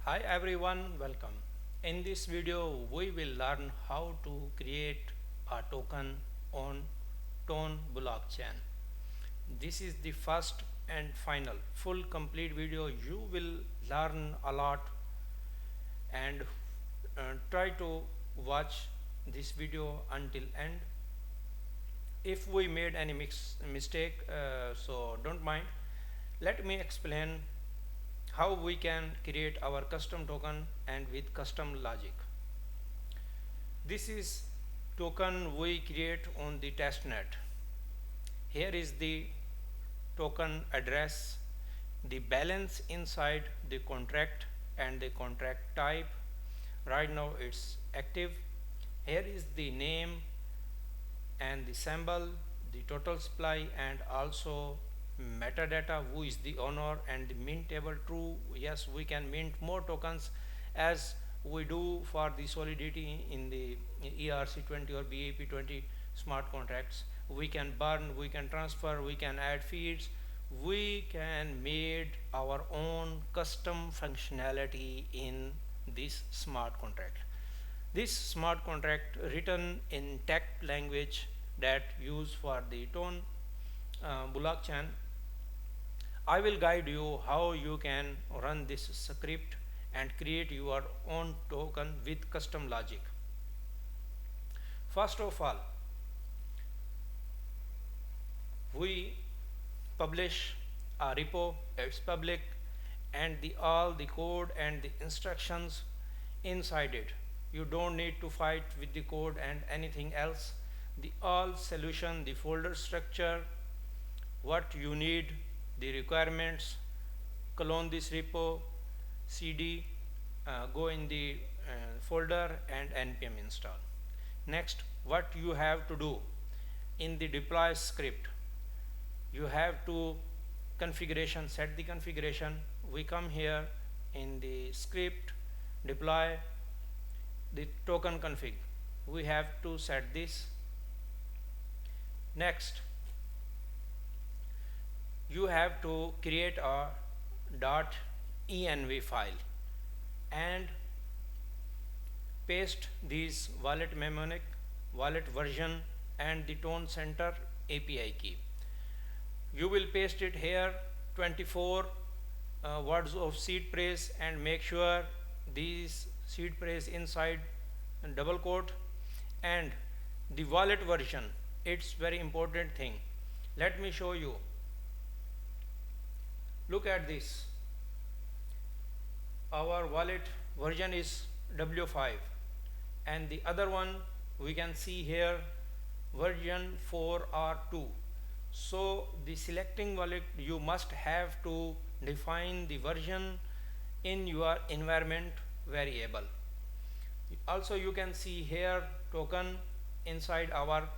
Hi everyone, welcome. In this video, we will learn how to create a token on Tone blockchain. This is the first and final full complete video. You will learn a lot and try to watch this video until end. If we made any mistake, so don't mind. Let me explain how we can create our custom token and with custom logic. This is token we create on the testnet. Here is the token address, the balance inside the contract and the contract type. Right now it's active. Here is the name and the symbol, the total supply, and also metadata, who is the owner, and the mint table true. Yes, we can mint more tokens as we do for the Solidity in the ERC20 or BAP20 smart contracts. We can burn, we can transfer, we can add feeds, we can make our own custom functionality in this smart contract. This smart contract written in text language that used for the Tone blockchain. I will guide you how you can run this script and create your own token with custom logic. First of all, we publish a repo, it's public, and all the code and the instructions inside it. You don't need to fight with the code and anything else. The all solution, the folder structure, what you need, the requirements, clone this repo, cd, go in the folder and npm install. Next, what you have to do in the deploy script, you have to configuration, set the configuration. We come here in the script, deploy the token config. We have to set this. Next, you have to create a .env file and paste these wallet mnemonic, wallet version, and the tone center API key. You will paste it here, 24 words of seed phrase, and make sure these seed phrase inside and double quote, and the wallet version. It's very important thing. Let me show you. Look at this. Our wallet version is W5, and the other one we can see here version 4 or 2. So the selecting wallet, you must have to define the version in your environment variable. Also you can see here token inside our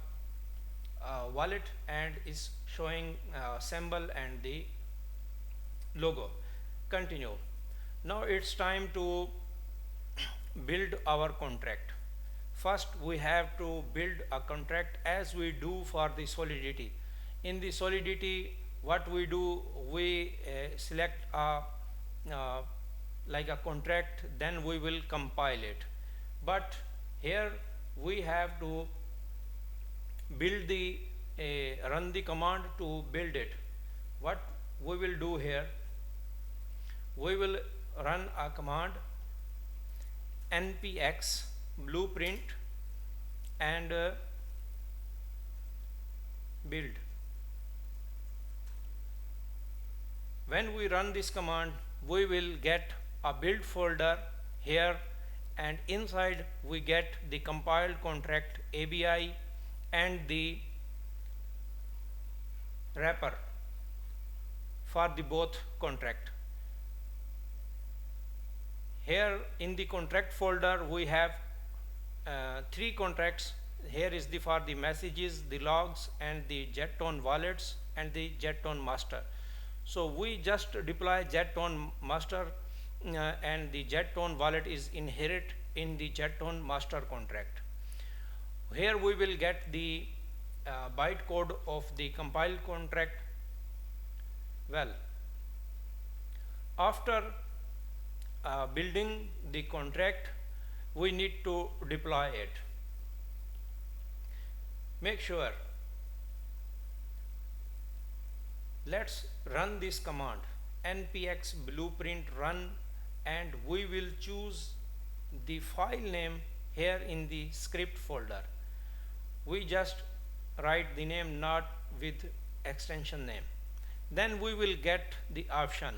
wallet and is showing symbol and the logo. Continue. Now it's time to build our contract. First we have to build a contract as we do for the Solidity. In the Solidity, what we do, we select a like a contract, then we will compile it. But here we have to build the run the command to build it. What we will do here, we will run a command npx blueprint and build. When we run this command, we will get a build folder here, and inside we get the compiled contract ABI and the wrapper for the both contract. Here in the contract folder we have 3 contracts. Here is the for the messages, the logs, and the JetTone wallets and the JetTone master. So we just deploy JetTone master and the JetTone wallet is inherit in the JetTone master contract. Here we will get the bytecode of the compiled contract. Well, after building the contract, we need to deploy it. Make sure, let's run this command npx blueprint run, and we will choose the file name here in the script folder. We just write the name not with extension name. Then we will get the option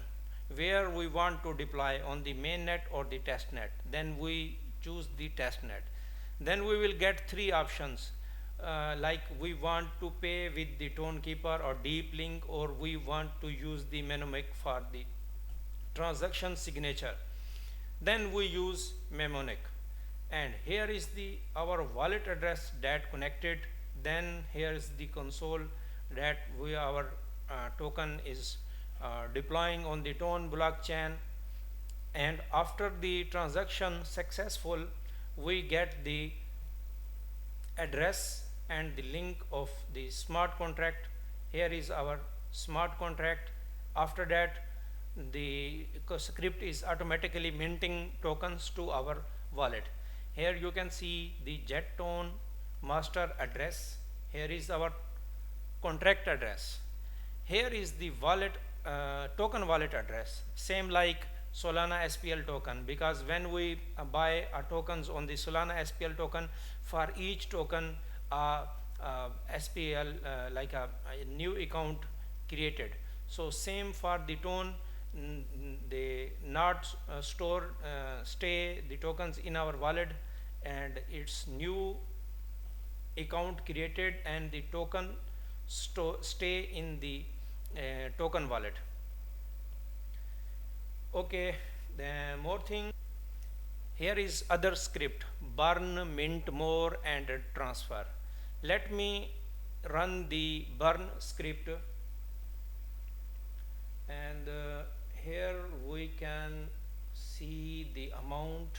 where we want to deploy, on the mainnet or the testnet. Then we choose the testnet. Then we will get three options, like we want to pay with the tone keeper or deep link, or we want to use the mnemonic for the transaction signature. Then we use mnemonic, and here is the our wallet address that connected. Then here is the console that our token is deploying on the Tone blockchain, and after the transaction successful, we get the address and the link of the smart contract. Here is our smart contract. After that, the script is automatically minting tokens to our wallet. Here you can see the jet tone master address. Here is our contract address. Here is the wallet token wallet address, same like Solana SPL token, because when we buy tokens on the Solana SPL token, for each token SPL like a new account created. So same for the tone, they not stay the tokens in our wallet, and it's new account created and the token stay in the token wallet. Okay, the more thing, here is other script, burn, mint more, and transfer. Let me run the burn script, and here we can see the amount.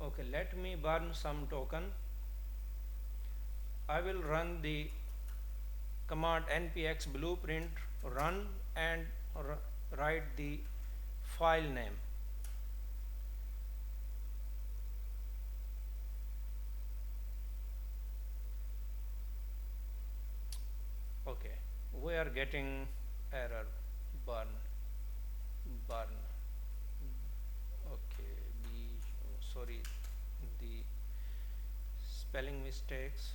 Okay, let me burn some token. I will run the command npx blueprint run and write the file name. Okay, we are getting error, burn. Okay, sorry, the spelling mistakes.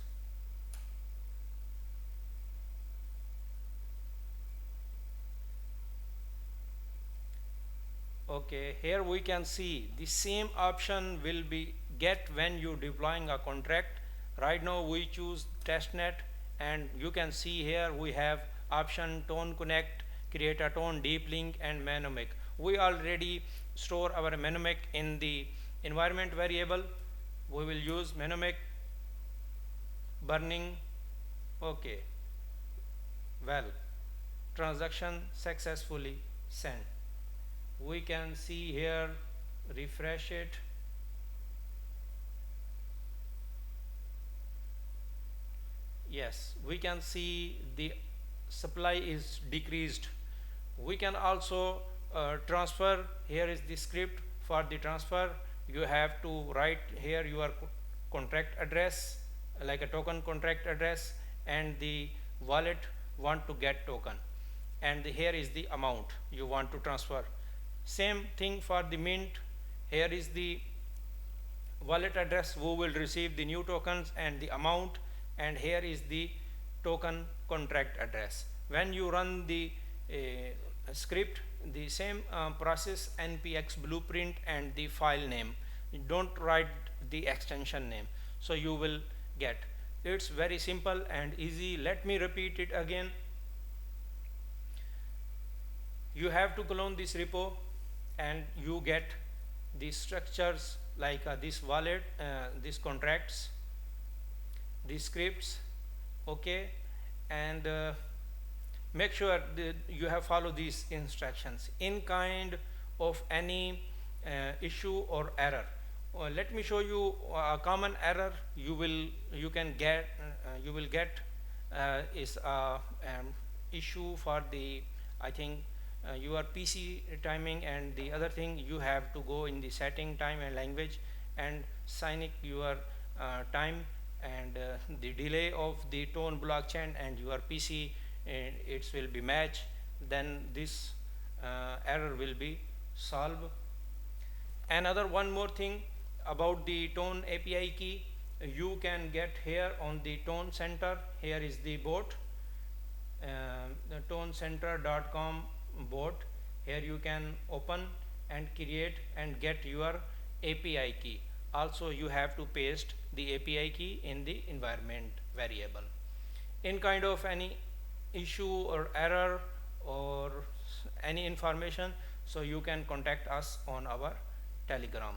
Okay, here we can see the same option will be get when you deploying a contract. Right now we choose testnet, and you can see here we have option tone connect, create a tone, deep link, and mnemonic. We already store our mnemonic in the environment variable. We will use mnemonic burning. Okay, well, transaction successfully sent. We can see here, refresh it. Yes, we can see the supply is decreased. We can also transfer. Here is the script for the transfer. You have to write here your contract address, like a token contract address, and the wallet want to get token, and here is the amount you want to transfer. Same thing for the mint. Here is the wallet address who will receive the new tokens and the amount, and here is the token contract address. When you run the script, the same process, npx blueprint and the file name. You don't write the extension name, so you will get. It's very simple and easy. Let me repeat it again. You have to clone this repo, and you get these structures like this wallet, these contracts, these scripts. Okay, and make sure that you have followed these instructions. In kind of any issue or error, let me show you a common error you will get is issue for the, I think, your PC timing, and the other thing, you have to go in the setting, time and language, and sign your time and the delay of the tone blockchain and your PC, and it will be match. Then this error will be solved. Another one more thing about the tone API key, you can get here on the tone center. Here is the bot, the tonecenter.com bot. Here you can open and create and get your API key. Also you have to paste the API key in the environment variable. In kind of any issue or error or any information, so you can contact us on our Telegram.